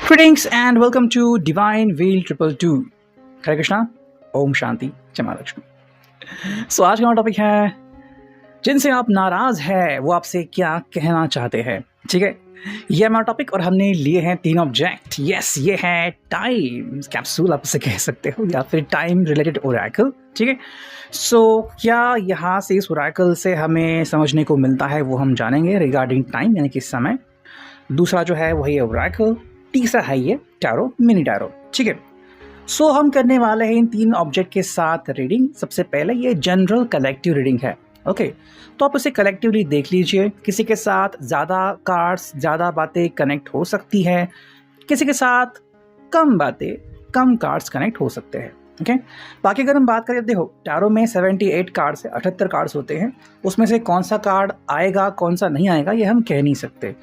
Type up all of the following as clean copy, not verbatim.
Greetings and welcome to Divine Wheel Triple Two. हरे कृष्णा, ओम शांति, जय मां लक्ष्मी। सो आज का हमारा टॉपिक है जिनसे आप नाराज है वो आपसे क्या कहना चाहते हैं। ठीक है, ये हमारा टॉपिक और हमने लिए हैं 3 ऑब्जेक्ट। यस, ये है टाइम कैप्सूल आप इसे कह सकते हो या फिर टाइम रिलेटेड ओरेकल। ठीक है, सो क्या यहाँ से इस ओरेकल से हमें समझने को मिलता है वो हम जानेंगे रिगार्डिंग टाइम यानी कि समय। दूसरा जो है वही है ओरेकल, तीसरा है ये टैरो, मिनी टैरो। ठीक है, सो हम करने वाले हैं इन 3 ऑब्जेक्ट के साथ रीडिंग। सबसे पहले ये जनरल कलेक्टिव रीडिंग है। ओके, तो आप उसे कलेक्टिवली देख लीजिए। किसी के साथ ज़्यादा कार्ड्स, ज़्यादा बातें कनेक्ट हो सकती है, किसी के साथ कम बातें, कम कार्ड्स कनेक्ट हो सकते हैं। ओके, बाकी अगर हम बात करें, देखो टैरो में 78 कार्ड्स है, 78 कार्ड्स होते हैं। उसमें से कौन सा कार्ड आएगा कौन सा नहीं आएगा ये हम कह नहीं सकते।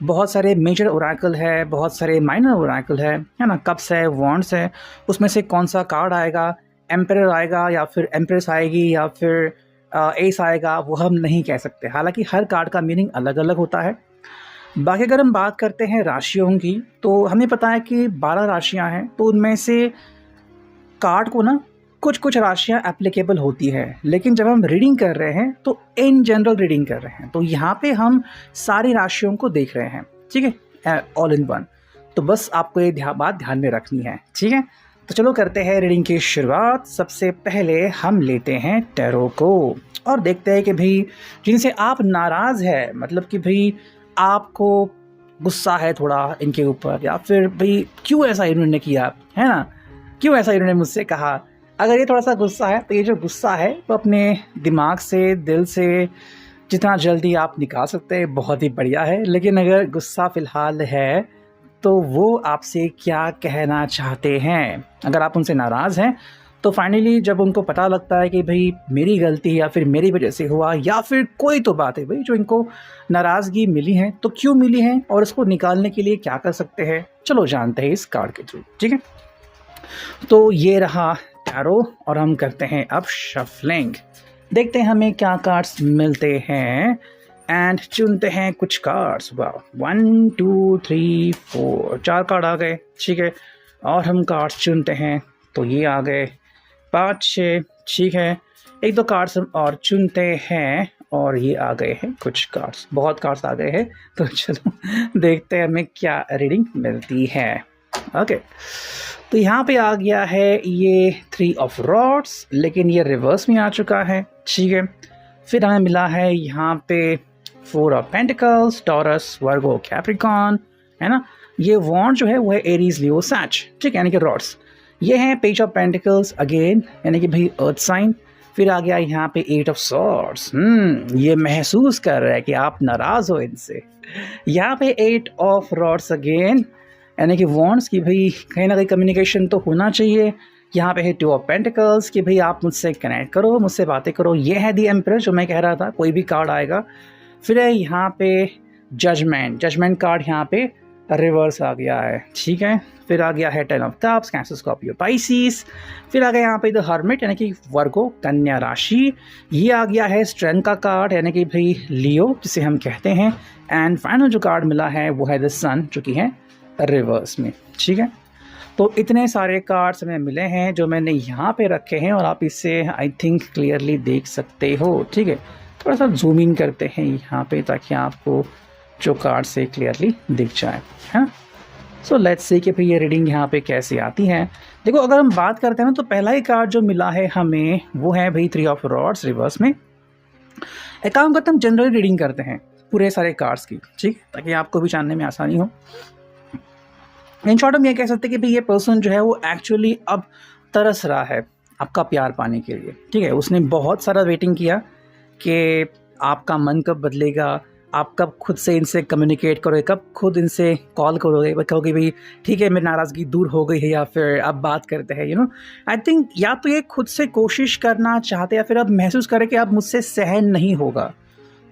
बहुत सारे मेजर ओरेकल है, बहुत सारे माइनर ओरेकल है ना, कप्स है, वॉन्ड्स है। उसमें से कौन सा कार्ड आएगा, एम्परर आएगा या फिर एम्प्रेस आएगी या फिर एस आएगा, वो हम नहीं कह सकते। हालांकि हर कार्ड का मीनिंग अलग अलग होता है। बाकी अगर हम बात करते हैं राशियों की, तो हमें पता है कि 12 राशियां हैं, तो उनमें से कार्ड को ना कुछ कुछ राशियां एप्लीकेबल होती है। लेकिन जब हम रीडिंग कर रहे हैं तो इन जनरल रीडिंग कर रहे हैं, तो यहाँ पे हम सारी राशियों को देख रहे हैं। ठीक है, ऑल इन वन। तो बस आपको ये बात ध्यान में रखनी है। ठीक है, तो चलो करते हैं रीडिंग की शुरुआत। सबसे पहले हम लेते हैं टैरो को और देखते हैं कि भाई जिनसे आप नाराज़ है, मतलब कि भाई आपको गुस्सा है थोड़ा इनके ऊपर, या फिर भाई क्यों ऐसा इन्होंने किया है ना, क्यों ऐसा इन्होंने मुझसे कहा। अगर ये थोड़ा सा गुस्सा है तो ये जो गुस्सा है वो अपने दिमाग से, दिल से जितना जल्दी आप निकाल सकते हैं बहुत ही बढ़िया है। लेकिन अगर गुस्सा फ़िलहाल है तो वो आपसे क्या कहना चाहते हैं। अगर आप उनसे नाराज़ हैं तो फाइनली जब उनको पता लगता है कि भाई मेरी गलती या फिर मेरी वजह से हुआ या फिर कोई तो बात है भाई जो इनको नाराज़गी मिली है, तो क्यों मिली है और इसको निकालने के लिए क्या कर सकते हैं, चलो जानते हैं इस कार्ड के थ्रू। ठीक है, तो ये रहा टैरो और हम करते हैं अब शफलिंग। देखते हैं हमें क्या कार्ड्स मिलते हैं एंड चुनते हैं कुछ कार्ड्स। वाह, 1 2 3 4 4 कार्ड आ गए। ठीक है, और हम कार्ड्स चुनते हैं तो ये आ गए 5 6। ठीक है, 1 2 कार्ड्स हम और चुनते हैं और ये आ गए हैं कुछ कार्ड्स, बहुत कार्ड्स आ गए हैं। तो चलो देखते हैं हमें क्या रीडिंग मिलती है। ओके, तो यहाँ पे आ गया है ये 3 ऑफ रॉड्स, लेकिन ये रिवर्स में आ चुका है। ठीक है, फिर हमें मिला है यहाँ पे 4 of pentacles, taurus, Virgo, Capricorn, है ना। ये वॉन्ड जो है वो है एरीज, लियो, सैच। ठीक है, यानी कि रॉड्स। ये है पेज ऑफ पेंटिकल्स अगेन, यानी कि भाई अर्थ साइन। फिर आ गया यहाँ पे 8 ऑफ सॉर्ड्स। ये महसूस कर रहा है कि आप नाराज हो इनसे। यहाँ पे 8 ऑफ रॉड्स अगेन, यानी कि वॉन्ड्स की भाई कहीं ना कहीं कम्युनिकेशन तो होना चाहिए। यहाँ पे है 2 ऑफ पेंटिकल्स कि भाई आप मुझसे कनेक्ट करो, मुझसे बातें करो। ये है दी एम्परर जो मैं कह रहा था, कोई भी कार्ड आएगा। फिर है यहाँ पे जजमेंट, जजमेंट कार्ड यहाँ पे रिवर्स आ गया है। ठीक है, फिर आ गया है 10 of cups, cancer, Scorpio, Pisces. फिर आ गया यहाँ पे द हर्मिट, यानी कि वर्गो, कन्या राशि। ये आ गया है स्ट्रेंथ का कार्ड, यानी कि भाई लियो जिसे हम कहते हैं। एंड फाइनल जो कार्ड मिला है वो है द सन, जो कि है रिवर्स में। ठीक है, तो इतने सारे कार्ड्स हमें मिले हैं जो मैंने यहाँ पे रखे हैं और आप इसे आई थिंक क्लियरली देख सकते हो। ठीक है, थोड़ा सा जूम इन करते हैं यहाँ पे ताकि आपको जो कार्ड से क्लियरली दिख जाए। हाँ, सो लेट्स सी कि भाई ये रीडिंग यहाँ पे कैसे आती है। देखो, अगर हम बात करते हैं ना, तो पहला ही कार्ड जो मिला है हमें वो है भाई 3 ऑफ रॉड्स रिवर्स में। एक काम करते हैं, हम जनरल रीडिंग करते हैं पूरे सारे कार्ड्स की, ठीक, ताकि आपको भी जानने में आसानी हो। इन शॉर्ट हम ये कह सकते हैं कि भाई ये पर्सन जो है वो एक्चुअली अब तरस रहा है आपका प्यार पाने के लिए। ठीक है, उसने बहुत सारा वेटिंग किया कि आपका मन कब बदलेगा, आप कब खुद से इनसे कम्युनिकेट करोगे, कब खुद इनसे कॉल करोगे, कहोगे भाई ठीक है मेरी नाराज़गी दूर हो गई है या फिर अब बात करते हैं। आई थिंक या तो ये खुद से कोशिश करना चाहते या फिर अब महसूस करें कि अब मुझसे सहन नहीं होगा।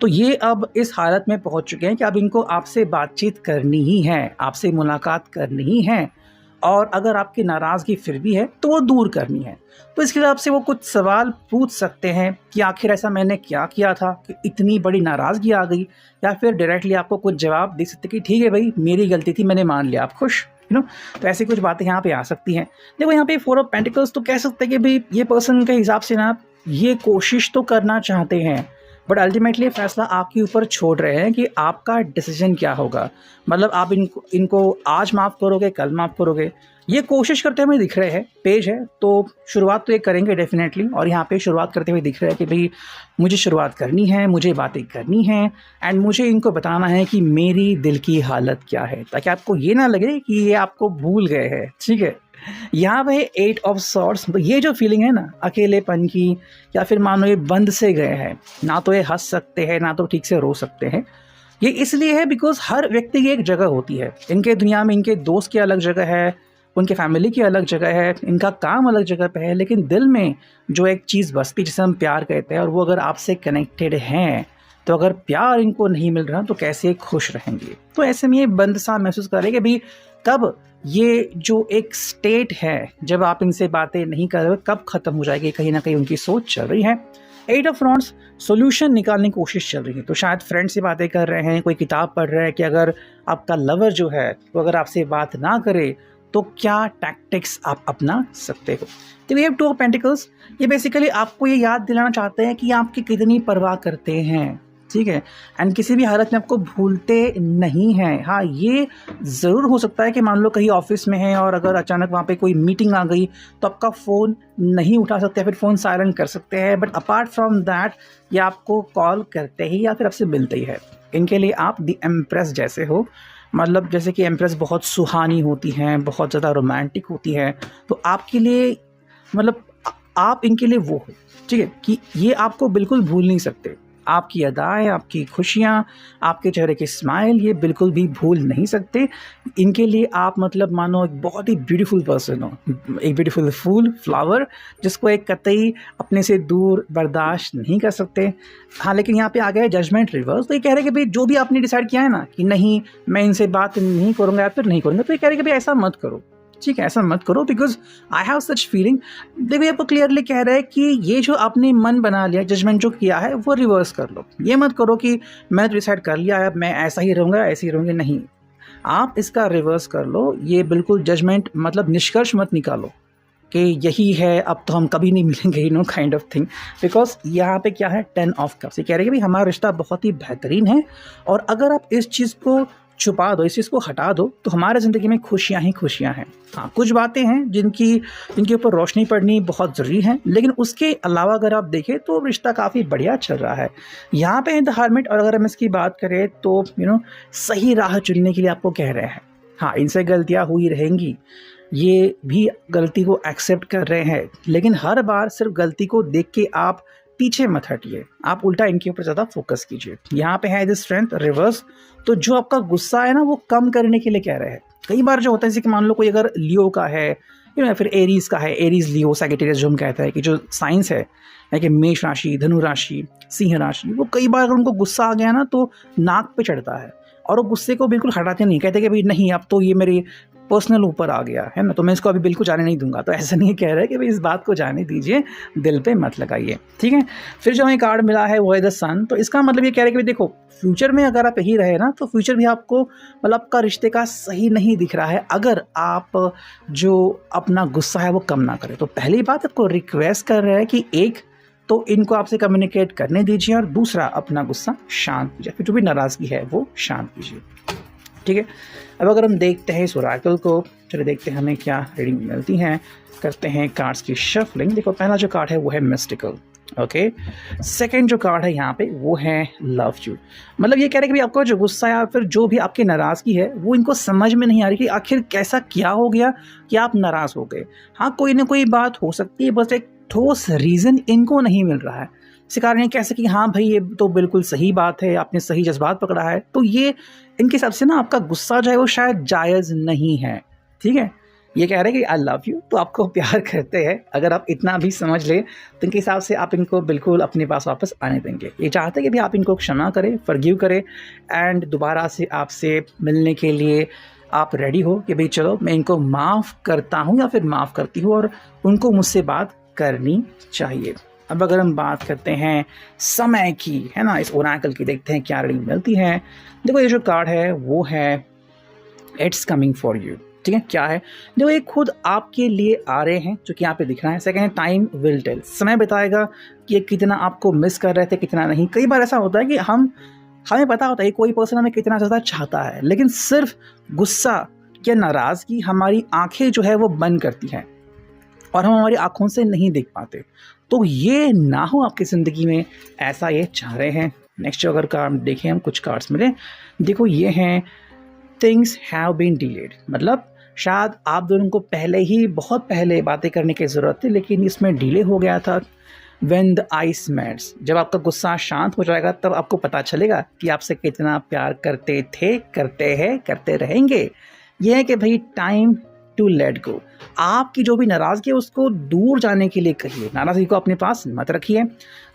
तो ये अब इस हालत में पहुंच चुके हैं कि अब इनको आपसे बातचीत करनी ही है, आपसे मुलाकात करनी ही है। और अगर आपकी नाराज़गी फिर भी है तो वो दूर करनी है। तो इसके लिए आपसे वो कुछ सवाल पूछ सकते हैं कि आखिर ऐसा मैंने क्या किया था कि इतनी बड़ी नाराज़गी आ गई, या फिर डायरेक्टली आपको कुछ जवाब दे सकते कि ठीक है भाई मेरी गलती थी, मैंने मान लिया, आप खुश, तो ऐसी कुछ बातें यहाँ पे आ सकती हैं। देखो यहाँ पे 4 ऑफ पेंटिकल्स तो कह सकते हैं कि भाई ये पर्सन के हिसाब से ना ये कोशिश तो करना चाहते हैं, बट अल्टीमेटली फैसला आपके ऊपर छोड़ रहे हैं कि आपका डिसीजन क्या होगा। मतलब आप इनको आज माफ़ करोगे, कल माफ़ करोगे, ये कोशिश करते हुए दिख रहे हैं। पेज है तो शुरुआत तो ये करेंगे डेफिनेटली, और यहाँ पे शुरुआत करते हुए दिख रहा है कि भाई मुझे शुरुआत करनी है, मुझे बातें करनी है, एंड मुझे इनको बताना है कि मेरी दिल की हालत क्या है, ताकि आपको ये ना लगे कि ये आपको भूल गए हैं। ठीक है, यहाँ पे 8 ऑफ सॉर्ड्स, तो ये जो फीलिंग है ना अकेलेपन की, या फिर मानो ये बंद से गए हैं, ना तो ये हंस सकते हैं ना तो ठीक से रो सकते हैं। ये इसलिए है बिकॉज हर व्यक्ति की एक जगह होती है। इनके दुनिया में इनके दोस्त की अलग जगह है, उनके फैमिली की अलग जगह है, इनका काम अलग जगह पे है, लेकिन दिल में जो एक चीज़ बसती जिसे हम प्यार कहते हैं, और वो अगर आपसे कनेक्टेड हैं, तो अगर प्यार इनको नहीं मिल रहा तो कैसे खुश रहेंगे। तो ऐसे में ये बंद सा महसूस करें कि भाई कब ये जो एक स्टेट है जब आप इनसे बातें नहीं कर रहे कब ख़त्म हो जाएगी। कहीं ना कहीं उनकी सोच चल रही है। 8 ऑफ रॉन्ड्स, सोल्यूशन निकालने की कोशिश चल रही है। तो शायद फ्रेंड से बातें कर रहे हैं, कोई किताब पढ़ रहे हैं कि अगर आपका लवर जो है वो अगर आपसे बात ना करे तो क्या टैक्टिक्स आप अपना सकते हो। तो ये 2 ऑफ पेंटिकल्स, ये बेसिकली आपको ये याद दिलाना चाहते हैं कि आपकी कितनी परवाह करते हैं। ठीक है, एंड किसी भी हालत में आपको भूलते नहीं हैं। हाँ, ये ज़रूर हो सकता है कि मान लो कहीं ऑफिस में है और अगर अचानक वहाँ पे कोई मीटिंग आ गई तो आपका फ़ोन नहीं उठा सकते, फिर फ़ोन साइलेंट कर सकते हैं, बट अपार्ट फ्रॉम दैट ये आपको कॉल करते ही या फिर आपसे मिलते ही है। इनके लिए आप द एम्प्रेस जैसे हो। मतलब जैसे कि एम्प्रेस बहुत सुहानी होती हैं, बहुत ज़्यादा रोमांटिक होती है, तो आपके लिए मतलब आप इनके लिए वो हो। ठीक है, कि ये आपको बिल्कुल भूल नहीं सकते। आपकी अदाएँ, आपकी खुशियाँ, आपके चेहरे की स्माइल ये बिल्कुल भी भूल नहीं सकते। इनके लिए आप मतलब मानो एक बहुत ही ब्यूटीफुल पर्सन हो, एक ब्यूटीफुल फूल, फ्लावर, जिसको एक कतई अपने से दूर बर्दाश्त नहीं कर सकते। हाँ, लेकिन यहाँ पे आ गया है जजमेंट रिवर्स। तो ये कह रहे हैं कि भाई जो भी आपने डिसाइड किया है ना कि नहीं मैं इनसे बात नहीं करूँगा या फिर नहीं करूँगा, तो ये कह रहे हैं कि भाई ऐसा मत करो। ठीक है, ऐसा मत करो because I have such feeling. देखिए आपको क्लियरली कह रहा है कि ये जो आपने मन बना लिया, जजमेंट जो किया है वो रिवर्स कर लो। ये मत करो कि मैं तो डिसाइड कर लिया है, मैं ऐसा ही रहूँगा, ऐसे ही रहूँगी। नहीं, आप इसका रिवर्स कर लो। ये बिल्कुल जजमेंट मतलब निष्कर्ष मत निकालो कि यही है, अब तो हम कभी नहीं मिलेंगे, know kind of thing. Because यहाँ पे क्या है, 10 ऑफ कप्स। ये कह रहे हैं कि भाई हमारा रिश्ता बहुत ही बेहतरीन है, और अगर आप इस चीज़ को छुपा दो, इस चीज़ को हटा दो, तो हमारे ज़िंदगी में खुशियाँ ही खुशियाँ हैं। हाँ, कुछ बातें हैं जिनके ऊपर रोशनी पड़नी बहुत ज़रूरी है, लेकिन उसके अलावा अगर आप देखें तो रिश्ता काफ़ी बढ़िया चल रहा है। यहाँ पे द हर्मिट, और अगर हम इसकी बात करें तो सही राह चुनने के लिए आपको कह रहे हैं। हाँ, इनसे गलतियाँ हुई रहेंगी, ये भी गलती को एक्सेप्ट कर रहे हैं, लेकिन हर बार सिर्फ गलती को देख के आप पीछे मत हटिए, आप उल्टा इनके ऊपर ज़्यादा फोकस कीजिए। यहाँ पे है द स्ट्रेंथ रिवर्स। तो जो आपका गुस्सा है ना वो कम करने के लिए कह रहे हैं। कई बार जो होता है जैसे कि मान लो कोई अगर लियो का है या फिर एरीज का है, एरीज लियो सैजिटेरियस जो हम कहते हैं कि जो साइंस है कि मेष राशि, धनु राशि, सिंह राशि, वो कई बार अगर उनको गुस्सा आ गया ना तो नाक पे चढ़ता है, और वो गुस्से को बिल्कुल हटाते नहीं, कहते कि भाई नहीं अब तो ये मेरी पर्सनल ऊपर आ गया है ना, तो मैं इसको अभी बिल्कुल जाने नहीं दूंगा। तो ऐसा नहीं कह रहा है कि भाई इस बात को जाने दीजिए, दिल पे मत लगाइए। ठीक है, फिर जो हमें कार्ड मिला है वो है द सन। तो इसका मतलब ये कह रहे हैं कि देखो फ्यूचर में अगर आप यही रहे ना तो फ्यूचर भी आपको मतलब आपका रिश्ते का सही नहीं दिख रहा है, अगर आप जो अपना गुस्सा है वो कम ना करें। तो पहली बात आपको रिक्वेस्ट कर रहे हैं कि एक तो इनको आपसे कम्युनिकेट करने दीजिए, और दूसरा अपना गुस्सा शांत कीजिए, फिर जो भी नाराज़गी है वो शांत कीजिए। ठीक है, अब अगर हम देखते हैं इस ओरेकल को, चलिए देखते हैं हमें क्या रीडिंग मिलती हैं। करते हैं कार्ड्स की शफलिंग। देखो पहला जो कार्ड है वो है मिस्टिकल। ओके, सेकंड जो कार्ड है यहाँ पे वो है लव यू। मतलब ये कह रहे हैं कि भाई आपका जो गुस्सा है या फिर जो भी आपकी नाराज़गी है वो इनको समझ में नहीं आ रही कि आखिर कैसा क्या हो गया कि आप नाराज़ हो गए। हाँ, कोई ना कोई बात हो सकती है, बस एक ठोस रीज़न इनको नहीं मिल रहा है। इसी कारण ये कह सके कि हाँ भाई ये तो बिल्कुल सही बात है, आपने सही जज्बात पकड़ा है। तो ये इनके हिसाब से ना आपका गुस्सा जो है वो शायद जायज़ नहीं है। ठीक है, ये कह रहे हैं कि आई लव यू, तो आपको प्यार करते हैं। अगर आप इतना भी समझ ले तो इनके हिसाब से आप इनको बिल्कुल अपने पास वापस आने देंगे। ये चाहते हैं कि भी आप इनको क्षमा करें, फॉरगिव करें, एंड दोबारा से आपसे मिलने के लिए आप रेडी हो कि भाई चलो मैं इनको माफ़ करता हूँ या फिर माफ़ करती हूँ, और उनको मुझसे बात करनी चाहिए। अब अगर हम बात करते हैं समय की, है ना, इस ओरेकल की, देखते हैं क्या रीडिंग मिलती है। देखो ये जो कार्ड है वो है इट्स कमिंग फॉर यू। ठीक है, क्या है? देखो, ये खुद आपके लिए आ रहे हैं, जो कि यहाँ पे दिख रहा है। सेकंड है टाइम विल टेल, समय बताएगा कि ये कितना आपको मिस कर रहे थे, कितना नहीं। कई बार ऐसा होता है कि हमें पता होता है कोई पर्सन हमें कितना ज़्यादा चाहता है, लेकिन सिर्फ गुस्सा या नाराज़गी हमारी आंखें जो है वो बंद करती हैं और हम हमारी आंखों से नहीं देख पाते। तो ये ना हो आपकी ज़िंदगी में, ऐसा ये चाह रहे हैं। नेक्स्ट अगर कार्ड देखें हम, कुछ कार्ड्स मिले, देखो ये हैं थिंग्स हैव बीन डिलेड, मतलब शायद आप दोनों को पहले ही, बहुत पहले बातें करने की ज़रूरत थी, लेकिन इसमें डिले हो गया था। व्हेन द आइस मेल्ट्स, जब आपका गुस्सा शांत हो जाएगा तब आपको पता चलेगा कि आपसे कितना प्यार करते थे, करते हैं, करते रहेंगे। यह है कि भाई टाइम टू लेट गो। आपकी जो भी नाराज़गी है उसको दूर जाने के लिए कहिए, नाराज़गी को अपने पास मत रखिए।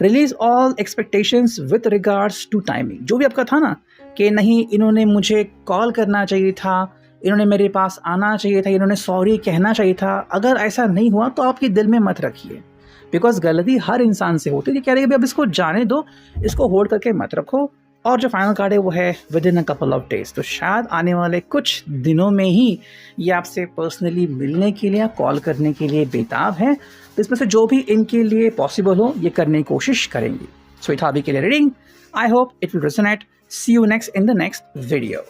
Release all expectations with regards to timing, जो भी आपका था ना कि नहीं इन्होंने मुझे कॉल करना चाहिए था, इन्होंने मेरे पास आना चाहिए था, इन्होंने सॉरी कहना चाहिए था, अगर ऐसा नहीं हुआ तो आपके दिल में मत रखिए, बिकॉज गलती हर इंसान से होती है। कह रहे हैं अब इसको जाने दो, इसको होल्ड करके मत रखो। और जो फाइनल कार्ड है वो है with in a couple of days, तो शायद आने वाले कुछ दिनों में ही ये आपसे पर्सनली मिलने के लिए, कॉल करने के लिए बेताब है। तो इसमें से जो भी इनके लिए पॉसिबल हो ये करने की कोशिश करेंगे। सो ये था अभी के लिए reading. I hope it will resonate. See you next in the next video.